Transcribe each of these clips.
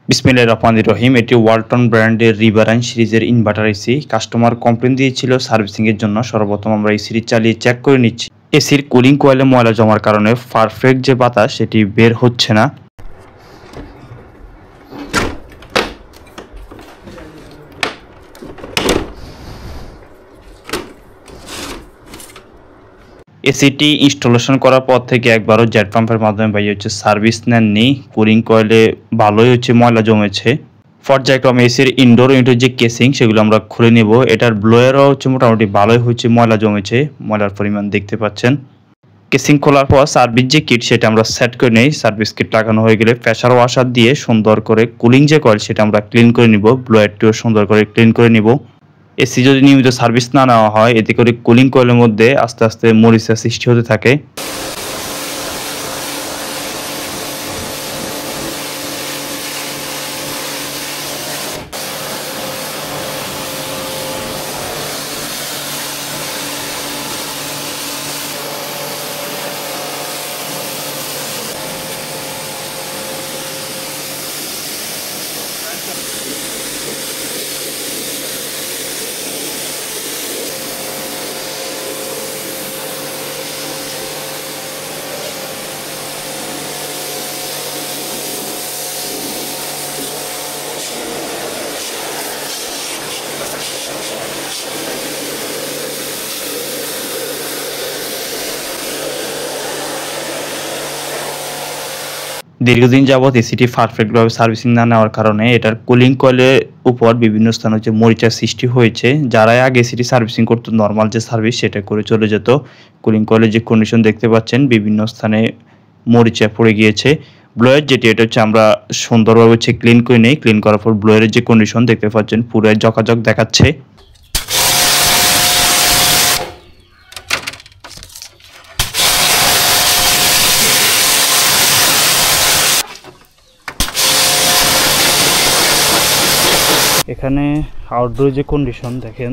বিসমিল্লাহির রহমানির রহিম। এটি ওয়ালটন ব্র্যান্ডের রিভারাইন সিরিজের ইনভার্টার এসি। কাস্টমার কমপ্লেন দিয়েছিল সার্ভিসিংয়ের জন্য। সর্বপ্রথম আমরা এই সিরিজ চালিয়ে চেক করে নিচ্ছি। এসির কুলিং কয়েলে ময়লা জমার কারণে পারফেক্ট যে বাতাস সেটি বের হচ্ছে না। এসিটি ইনস্টলেশন করার পর থেকে একবারও জেট পাম্পের মাধ্যমে সার্ভিস নেননি। কুলিং কয়েলে ভালোই ময়লা জমেছে। পর্যায়ক্রমে এসির ইনডোর ইউনিটের যে কেসিং সেগুলো আমরা খুলে নেব। এটার ব্লোয়ারও মোটামুটি ভালোই ময়লা জমেছে, ময়লার পরিমাণ দেখতে পাচ্ছেন। কেসিং খোলার পর সার্ভিস যে কিট সেটা আমরা সেট করে নেই। সার্ভিস কিট লাগানো হয়ে গেলে প্রেসার ওয়াশার দিয়ে সুন্দর করে কুলিং যে কয়েল সেটা আমরা ক্লিন করে নিব। ব্লোয়ারটিও সুন্দর করে ক্লিন করে নিব। এসি যদি নিয়মিত সার্ভিস না নেওয়া হয় এতে করে কুলিং কয়েলের মধ্যে আস্তে আস্তে মরিচা সৃষ্টি হতে থাকে। দীর্ঘদিন যাবৎ এসিটি পারফেক্টভাবে সার্ভিসিং না নেওয়ার কারণে এটার কুলিং কয়েলের উপর বিভিন্ন স্থানে মরিচার সৃষ্টি হয়েছে। যারা আগে এসিটি সার্ভিসিং করতো নর্মাল যে সার্ভিস সেটা করে চলে যেত, কুলিং কয়েলের যে কন্ডিশন দেখতে পাচ্ছেন বিভিন্ন স্থানে মরিচা পড়ে গিয়েছে। ব্লোয়ার যেটি এটা আমরা সুন্দরভাবে ক্লিন করে নেই। ক্লিন করার পর ব্লোয়ারের যে কন্ডিশন দেখতে পাচ্ছেন পুরো জকাজক দেখাচ্ছে। এখানে আউটডোর যে কন্ডিশন দেখেন,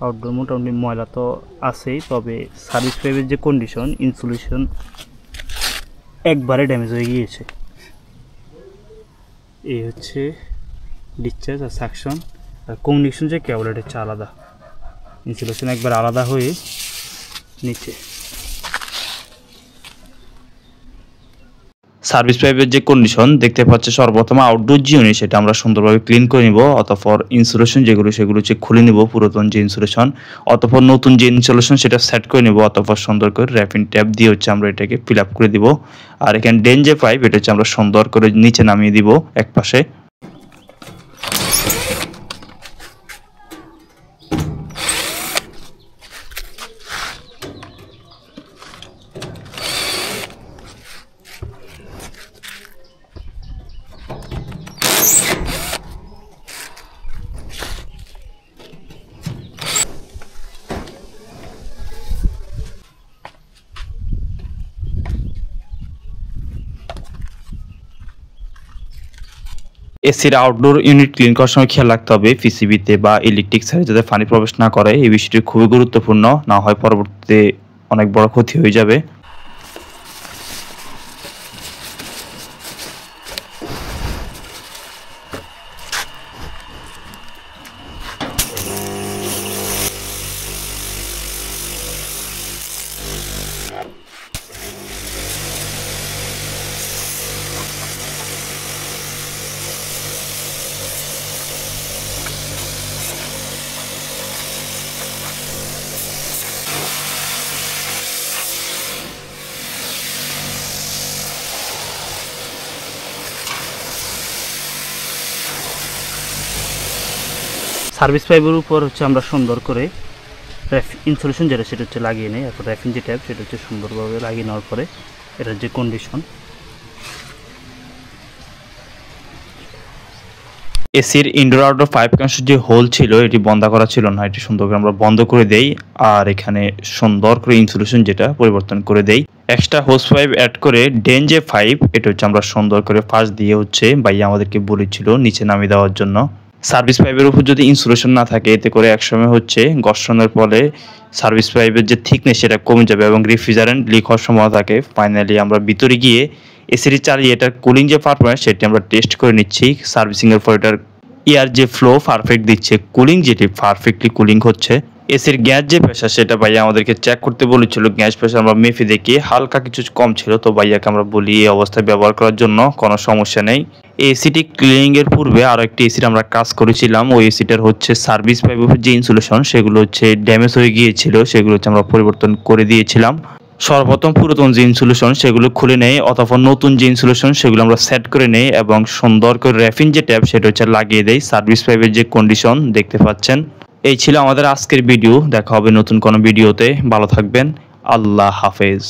আউটডোর মোটামুটি ময়লা তো আছেই, তবে সার্ভিস পাইপের যে কন্ডিশন ইনসুলেশন একবারে ড্যামেজ হয়ে গিয়েছে। এই ডিসচার্জ আর সাকশন আর কমিউনিকেশন যে কেবল এটা আলাদা, ইনসুলেশন একবার আলাদা হয়ে নিচে। সার্ভিস পাইপের যে কন্ডিশন দেখতে পাচ্ছে সর্বপ্রথম আউটডোর যে ইউনিট সেটা আমরা সুন্দরভাবে ক্লিন করে নিব। অতঃপর ইনসুলেশন সেগুলো খুলে নিব, পুরাতন যে ইনসুলেশন। অতঃপর নতুন যে ইনসুলেশন সেটা সেট করে নিব। অতঃপর সুন্দর করে র্যাপিং ট্যাপ দিয়ে আমরা এটাকে ফিল আপ করে দিব। আর এখানে ড্রেন যে পাইপ এটা আমরা সুন্দর করে নিচে নামিয়ে দিব এক পাশে। এসির আউটডোর ইউনিট ক্লিন করার সময় খেয়াল রাখতে হবে পিসিবিতে বা ইলেকট্রিক সাইডে যাতে পানি প্রবেশ না করে। এই বিষয়টি খুবই গুরুত্বপূর্ণ, না হয় পরবর্তীতে অনেক বড় ক্ষতি হয়ে যাবে। সার্ভিস পাইপের উপর আমরা সুন্দর করে ইনসুলেশন যেটা সেটা লাগিয়ে নেই। এরপর র্যাপিং যে ট্যাপ সেটা সুন্দরভাবে লাগিয়ে নেওয়ার পরে এটার যে কন্ডিশন, এসির ইনডোর আউটডোর পাইপ কানেকশন যে হোল ছিল এটি বন্ধ করা ছিল না, এটি সুন্দর করে আমরা বন্ধ করে দেই। আর এখানে সুন্দর করে ইনসুলেশন যেটা পরিবর্তন করে দেই। এক্সট্রা হোস পাইপ অ্যাড করে ড্রেন যে পাইপ এটা আমরা সুন্দর করে ফাঁস দিয়ে ভাইয়া আমাদেরকে বলেছিল নিচে নামিয়ে দেওয়ার জন্য। সার্ভিস পাইপের উপর যদি ইনসুলেশন না থাকে এতে করে একসময় ঘর্ষণের ফলে সার্ভিস পাইপের যে থিকনেস সেটা কমে যাবে এবং রেফ্রিজারেন্ট লিক হওয়ার সম্ভাবনা থাকে। ফাইনালি আমরা ভিতরে গিয়ে এসিটি চালিয়ে এটার কুলিং যে পারফরম্যান্স সেটি আমরা টেস্ট করে নিচ্ছি। সার্ভিসিংয়ের পর এটার এয়ার যে ফ্লো পারফেক্ট দিচ্ছে, কুলিং যেটি পারফেক্টলি কুলিং হচ্ছে। এসির গ্যাস যে প্রেশার সেটা ভাইয়া আমাদেরকে চেক করতে বলেছিল। গ্যাস প্রেশার আমরা মেপে দেখি হালকা কিছু কম ছিল, তো ভাইয়াকে আমরা বলি এই অবস্থায় ব্যবহার করার জন্য, কোনো সমস্যা নেই। এসিটি ক্লিনিং এর পূর্বে আরো একটি এসির আমরা কাজ করেছিলাম। ওই এসিটার হচ্ছে সার্ভিস পাইপের যে ইনসুলেশন সেগুলো হচ্ছে ড্যামেজ হয়ে গিয়েছিল, সেগুলো হচ্ছে আমরা পরিবর্তন করে দিয়েছিলাম। সর্বপ্রথম পুরাতন যে ইনসুলেশন সেগুলো খুলে নেই, অথবা নতুন যে ইনসুলেশন সেগুলো আমরা সেট করে নেই এবং সুন্দর করে র্যাফিন যে ট্যাপ সেটা হচ্ছে লাগিয়ে দেই। সার্ভিস পাইপের যে কন্ডিশন দেখতে পাচ্ছেন। এই ছিল আমাদের আজকের ভিডিও। দেখা হবে নতুন কোনো ভিডিওতে। ভালো থাকবেন। আল্লাহ হাফেজ।